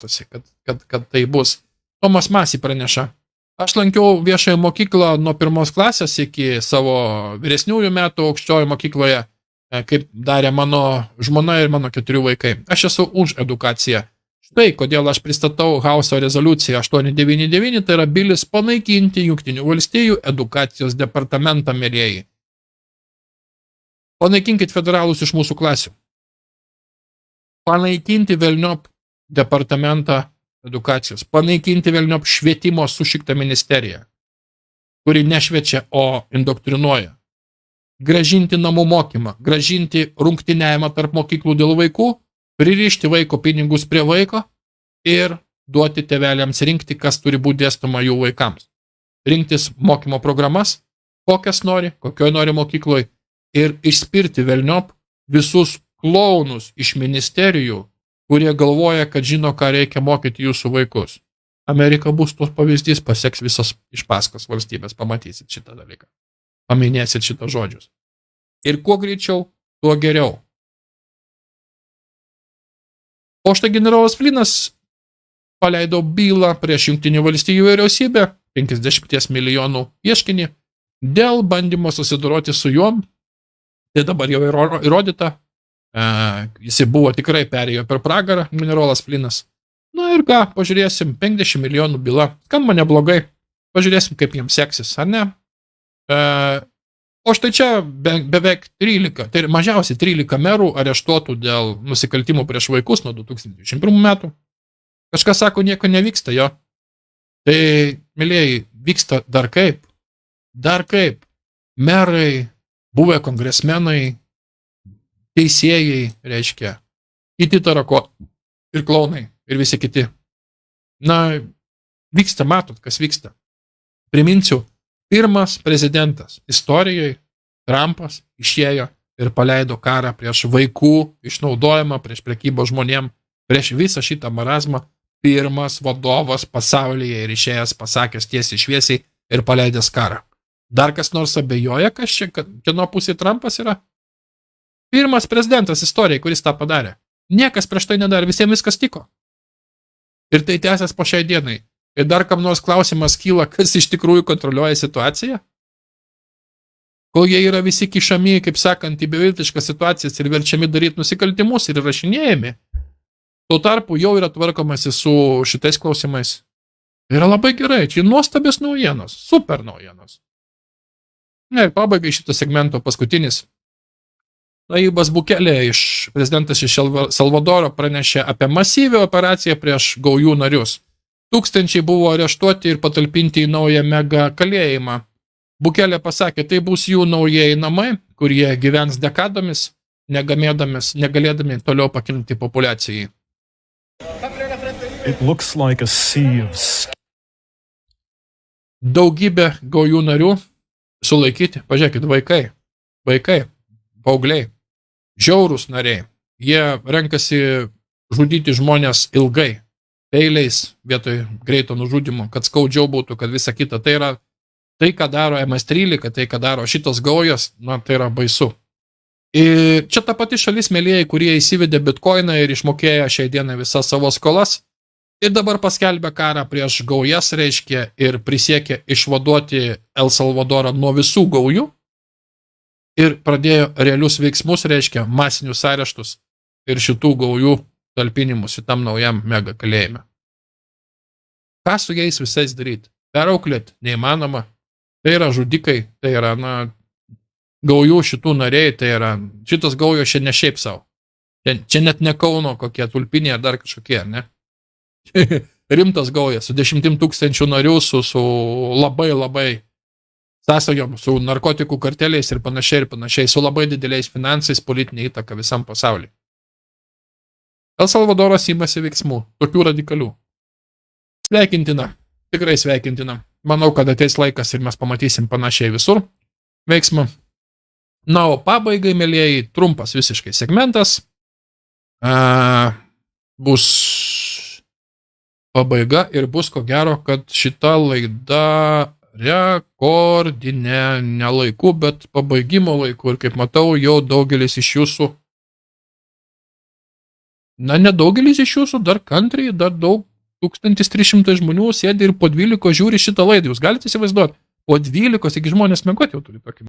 kad tai bus. Tomas Masį praneša. Aš lankiau viešąją mokyklą nuo 1 klasės iki savo vyresniųjų metų aukščiojo mokykloje, kaip darė mano žmona ir mano 4 vaikai. Aš esu už edukaciją. Štai kodėl aš pristatau Hauso rezoliuciją 899, tai yra bilis panaikinti Jungtinių valstijų edukacijos departamentą, mielieji. Panaikinkit federalus iš mūsų klasių. Panaikinti velniop departamentą edukacijos. Panaikinti velniop švietimo sušiktą ministeriją, kuri nešviečia, o indoktrinuoja. Gražinti namų mokymą, gražinti rungtyniavimą tarp mokyklų dėl vaikų, pririšti vaiko pinigus prie vaiko ir duoti tėveliams rinkti, kas turi būti dėstoma jų vaikams. Rinktis mokymo programas, kokias nori, kokioj nori mokykloj, ir išspirti velniop visus klounus iš ministerijų, kurie galvoja, kad žino, ką reikia mokyti jūsų vaikus. Amerika bus tos pavyzdys, paseks visas iš paskos valstybės, pamatysit šitą dalyką. Paminėsit šitą žodžius. Ir kuo greičiau, tuo geriau. O štai generolas Flynas paleido bylą prieš Jungtinių valstijų vyriausybę, 50 milijonų ieškinį, dėl bandymo susidoroti su juom. Tai dabar jau įrodyta. Jis buvo tikrai perėjo per pragarą, generolas Flynas. Na ir ką, pažiūrėsim, 50 milijonų byla. Skamba neblogai. Pažiūrėsim, kaip jiems seksis, ar ne? O štai čia beveik 13, tai mažiausiai 13 merų areštuotų dėl nusikaltimų prieš vaikus nuo 2021 metų. Kažkas sako, nieko nevyksta, jo. Tai, mylėjai, vyksta dar kaip. Dar kaip. Merai, buvę kongresmenai, teisėjai, reiškia, kiti tarako ir klaunai ir visi kiti. Na, vyksta, matot, kas vyksta. Priminsiu, pirmas prezidentas istorijoje, Trumpas, išėjo ir paleido karą prieš vaikų išnaudojimą, prieš prekybą žmonėm, prieš visą šitą marazmą. Pirmas vadovas pasaulyje ir išėjęs pasakęs tiesiai šviesiai ir paleidęs karą. Dar kas nors abejoja, kas čia, kieno pusė Trumpas yra? Pirmas prezidentas istorijai, kuris tą padarė. Niekas prieš tai nedarė, visiems viskas tiko. Ir tai tęsės po šiai dienai. Ir dar kam nors klausimas kyla, kas iš tikrųjų kontroliuoja situaciją? Kol jie yra visi kišami, kaip sakant, į beviltiškas situacijas ir verčiami daryti nusikaltimus ir rašinėjami, tuo tarpu jau yra tvarkomasi su šitais klausimais. Tai yra labai gerai, čia nuostabios naujienos, super naujienos. Ir pabaigai šito segmento paskutinis. Nayibas Bukele, prezidentas iš Salvadoro, pranešė apie masyvią operaciją prieš gaujų narius. Tūkstančiai buvo areštuoti ir patalpinti į naują mega kalėjimą. Bukele pasakė, tai bus jų naujieji namai, kurie gyvens dekadomis, negalėdami toliau pakilinti populiacijai. It looks like a sea of... Daugybė gaujų narių sulaikyti. Pažiūrėkit, vaikai, paaugliai, žiaurūs nariai. Jie renkasi žudyti žmonės ilgai, peiliais vietoj greito nužudimo, kad skaudžiau būtų, kad visa kita. Tai yra tai, ką daro MS-13, tai, ką daro šitos gaujos, na, tai yra baisu. Ir čia ta pati šalis, mėlėjai, kurie įsivedė bitkoiną ir išmokėjo šiai dienai visas savo skolas. Ir dabar paskelbė karą prieš gaujas, reiškia, ir prisiekė išvaduoti El Salvadorą nuo visų gaujų. Ir pradėjo realius veiksmus, reiškia, masinius areštus ir šitų gaujų talpinimus šitam naujam mega kalėjime. Ką su jais visais daryti? Perauklėti neįmanoma. Tai yra žudikai, tai yra, na, gaujų šitų nariai, tai yra, šitos gaujos čia ne šiaip savo. Čia net ne Kauno kokie tulpiniai ar dar kažkokie, ne? Rimtas gaujas, su 10 000 narių, su labai sąsajom, su narkotikų karteliais ir panašiai, su labai dideliais finansais, politinė įtaka visam pasauliui. El Salvadoras imasi veiksmų, tokių radikalių. Sveikintina, tikrai sveikintina. Manau, kad ateis laikas ir mes pamatysim panašiai visur veiksmą. Na, o pabaigai, mėlėjai, trumpas visiškai segmentas. Bus pabaiga ir bus ko gero, kad šita laida rekordinė, ne laiku, bet pabaigimo laiku. Ir kaip matau, jau daugelis iš jūsų Na, nedaugelis iš jūsų dar kantriai, dar daug 1300 žmonių sėdi ir po 12 žiūri šitą laidą. Jūs galite įsivaizduoti, po 12 iki žmonės mėgoti jau turi tokį